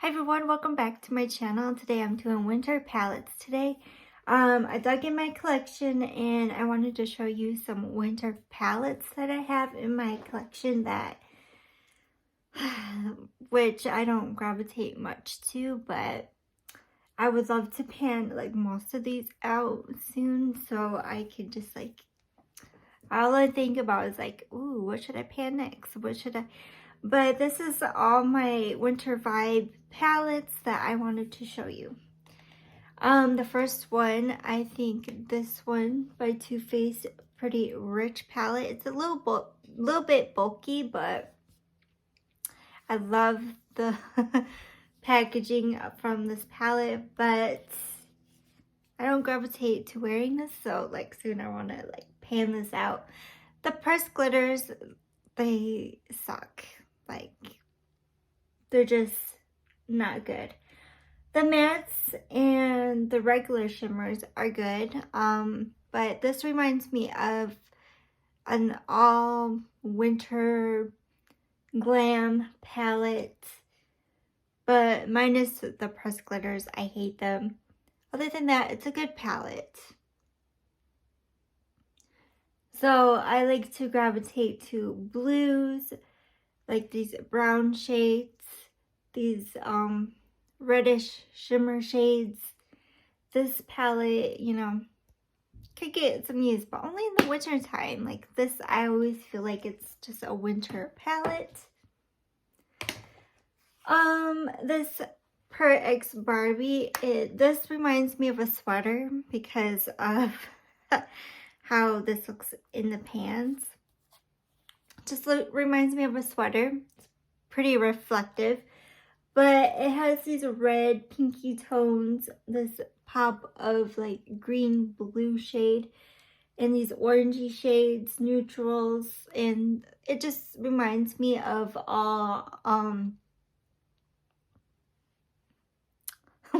Hi everyone, welcome back to my channel. Today I'm doing winter palettes today. I dug in my collection and I wanted to show you some winter palettes that I have in my collection that which I don't gravitate much to, but I would love to pan like most of these out soon so I could just like all I think about is like, ooh, what should I pan next? But this is all my winter vibe palettes that I wanted to show you. The first one, I think this one by Too Faced, pretty rich palette. It's a little bit bulky, but I love the packaging from this palette, but I don't gravitate to wearing this, so like soon I want to like pan this out. The pressed glitters, they suck. Like, they're just not good. The mattes and the regular shimmers are good, but this reminds me of an all winter glam palette, but minus the pressed glitters. I hate them. Other than that, it's a good palette. So I like to gravitate to blues, like these brown shades, these reddish shimmer shades. This palette, you know, could get some use, but only in the winter time. Like this, I always feel like it's just a winter palette. This Per X Barbie, this reminds me of a sweater because of how this looks in the pans. Just reminds me of a sweater. It's pretty reflective, but it has these red pinky tones, this pop of like green blue shade, and these orangey shades, neutrals, and it just reminds me of all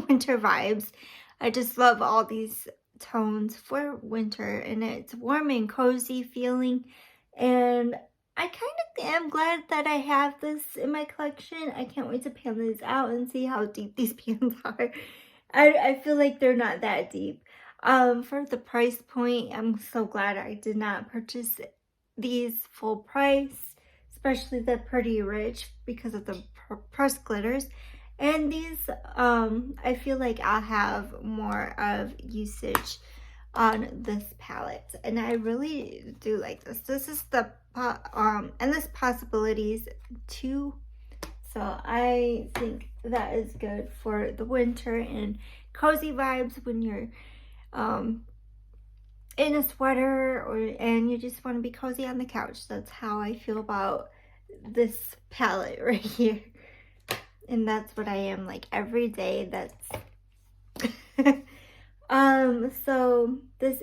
winter vibes. I just love all these tones for winter, and it's warm and cozy feeling, and I kind of am glad that I have this in my collection. I can't wait to pan these out and see how deep these pans are. I feel like they're not that deep. For the price point, I'm so glad I did not purchase these full price, especially the Pretty Rich because of the pressed glitters. And these, I feel like I'll have more of usage on this palette, and I really do like this. This is the Endless Possibilities 2, so I think that is good for the winter and cozy vibes when you're in a sweater and you just want to be cozy on the couch. That's how I feel about this palette right here, and that's what I am like every day. That's so this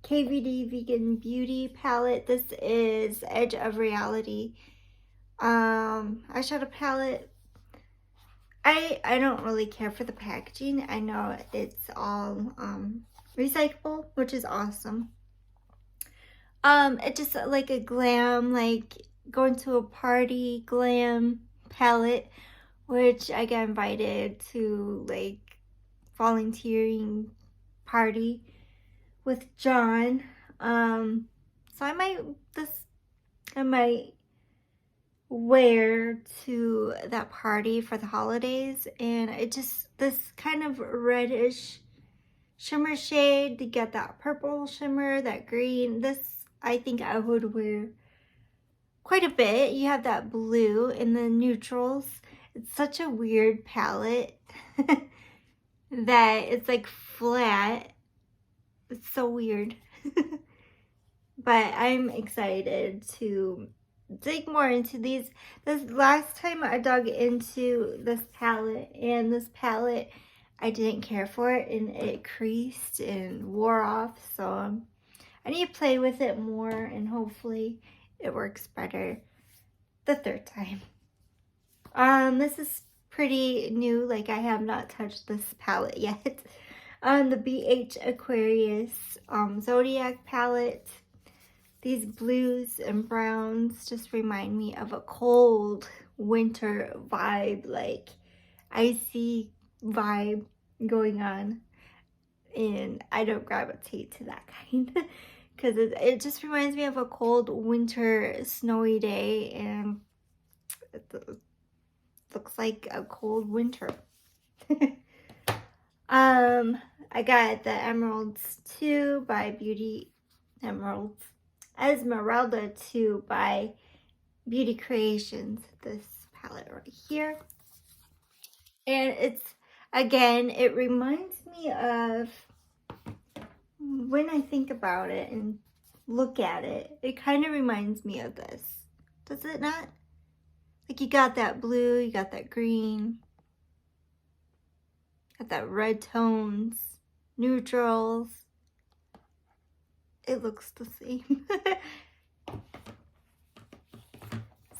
KVD Vegan Beauty palette, this is Edge of Reality eyeshadow palette. I don't really care for the packaging. I know it's all recyclable, which is awesome. It's just like a glam, like going to a party glam palette, which I got invited to like volunteering party with John. So I might wear to that party for the holidays, and it just this kind of reddish shimmer shade to get that purple shimmer, that green. This I think I would wear quite a bit. You have that blue and the neutrals. It's such a weird palette that it's like flat. It's so weird. But I'm excited to dig more into these. This last time I dug into this palette, and this palette I didn't care for it, and it creased and wore off, so I need to play with it more, and hopefully it works better the third time. This is pretty new, like I have not touched this palette yet. The BH Aquarius Zodiac palette. These blues and browns just remind me of a cold winter vibe. Like, icy vibe going on, and I don't gravitate to that kind because it just reminds me of a cold winter snowy day, and it looks like a cold winter. I got the Emeralds 2 by Esmeralda 2 by Beauty Creations, this palette right here. And it's, again, it reminds me of, when I think about it and look at it, it kind of reminds me of this. Does it not? Like, you got that blue, you got that green, got that red tones, neutrals. It looks the same.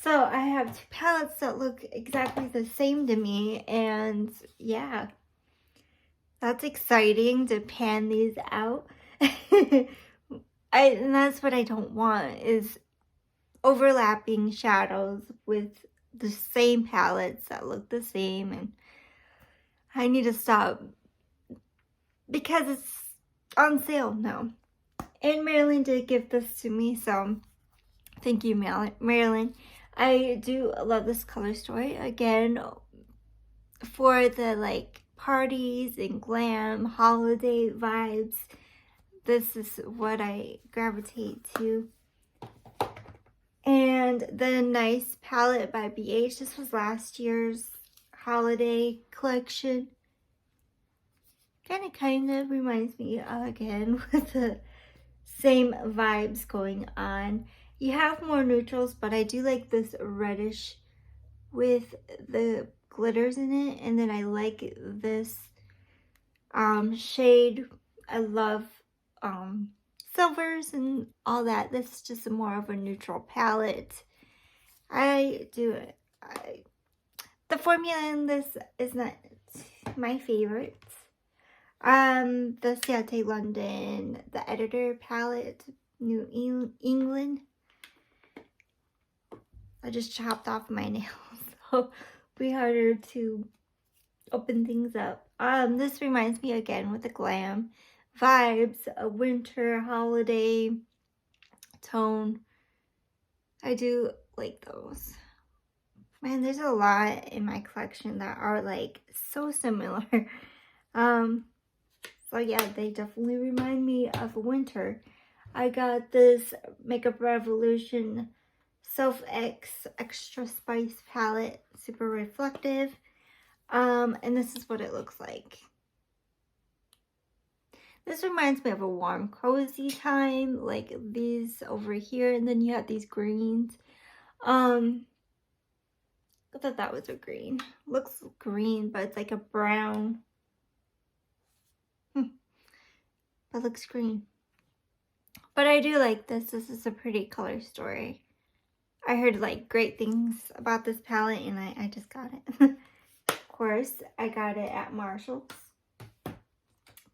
So I have two palettes that look exactly the same to me, and yeah, that's exciting to pan these out. And that's what I don't want, is overlapping shadows with the same palettes that look the same, and I need to stop because it's on sale now. And Marilyn did give this to me, so thank you, Marilyn. I do love this color story. Again, for the like parties and glam holiday vibes, this is what I gravitate to. And the Nice palette by BH. This was last year's holiday collection. Kind of reminds me again with the same vibes going on. You have more neutrals, but I do like this reddish with the glitters in it. And then I like this shade. I love silvers and all that. This is just more of a neutral palette. The formula in this is not my favorite. The Ciate London, the Editor palette, New England. I just chopped off my nails, so it'll be harder to open things up. This reminds me again with the glam vibes, a winter holiday tone. I do like those. Man, there's a lot in my collection that are like so similar. So yeah, they definitely remind me of winter. I got this Makeup Revolution Self X Extra Spice palette, super reflective. And this is what it looks like. This reminds me of a warm, cozy time, like these over here, and then you have these greens. I thought that was a green. Looks green, but it's like a brown. That looks green. But I do like this. This is a pretty color story. I heard like great things about this palette, and I just got it. Of course, I got it at Marshall's.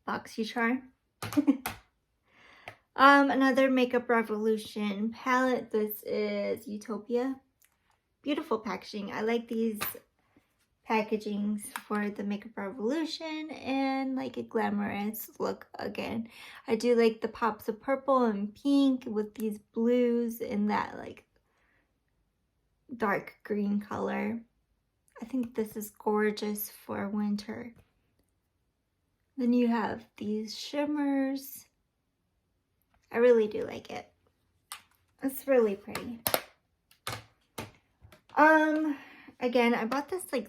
BoxyCharm. Another Makeup Revolution palette. This is Utopia. Beautiful packaging. I like these packagings for the Makeup Revolution, and like a glamorous look again. I do like the pops of purple and pink with these blues and that like dark green color. I think this is gorgeous for winter. Then you have these shimmers. I really do like it. It's really pretty. Again, I bought this like,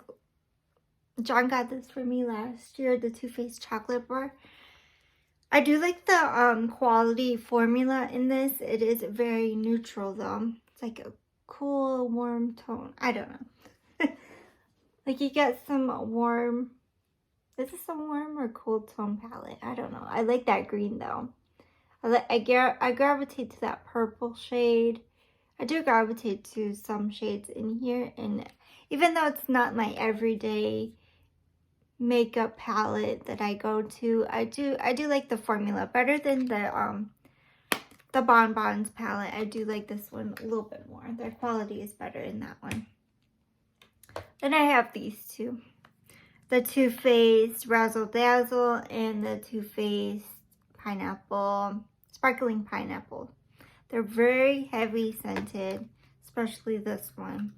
John got this for me last year, the Too Faced chocolate bar. I do like the quality formula in this. It is very neutral though. It's like a cool, warm tone. I don't know. Like you get some warm, is this a warm or cool tone palette? I don't know. I like that green though. I gravitate to that purple shade. I do gravitate to some shades in here, and even though it's not my everyday makeup palette that I go to, I do like the formula better than the Bonbons palette. I do like this one a little bit more. Their quality is better in that one. Then I have these two. the Too Faced Razzle Dazzle and the Too Faced Pineapple, Sparkling Pineapple. They're very heavy scented, especially this one.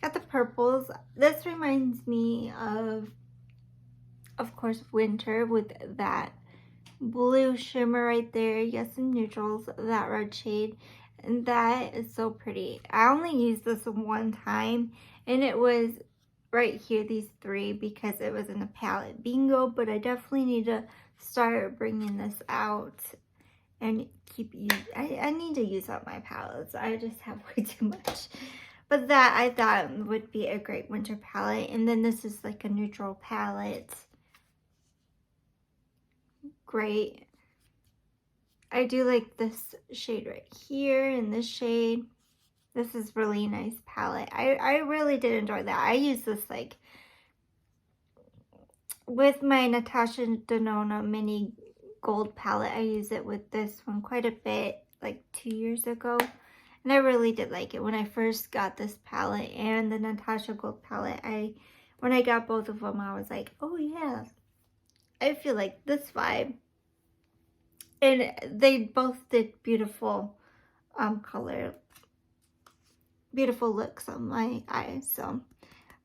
Got the purples. This reminds me of course, winter with that blue shimmer right there. You got some neutrals, that red shade, and that is so pretty. I only used this one time, and it was right here, these three, because it was in a palette bingo, but I definitely need to start bringing this out and keep using. I need to use up my palettes. I just have way too much. But that I thought would be a great winter palette. And then this is like a neutral palette. Great. I do like this shade right here and this shade. This is really nice palette. I really did enjoy that. I use this like with my Natasha Denona mini gold palette. I use it with this one quite a bit, like 2 years ago. And I really did like it when I first got this palette and the Natasha gold palette. When I got both of them, I was like, oh yeah, I feel like this vibe. And they both did beautiful color, beautiful looks on my eyes. So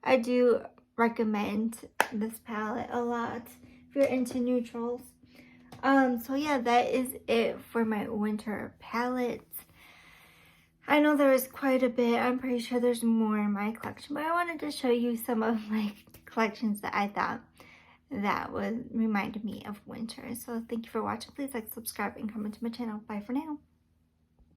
I do recommend this palette a lot if you're into neutrals. So yeah, that is it for my winter palettes. I know there is quite a bit. I'm pretty sure there's more in my collection, but I wanted to show you some of my collections that I thought that would remind me of winter. So thank you for watching. Please like, subscribe, and comment to my channel. Bye for now.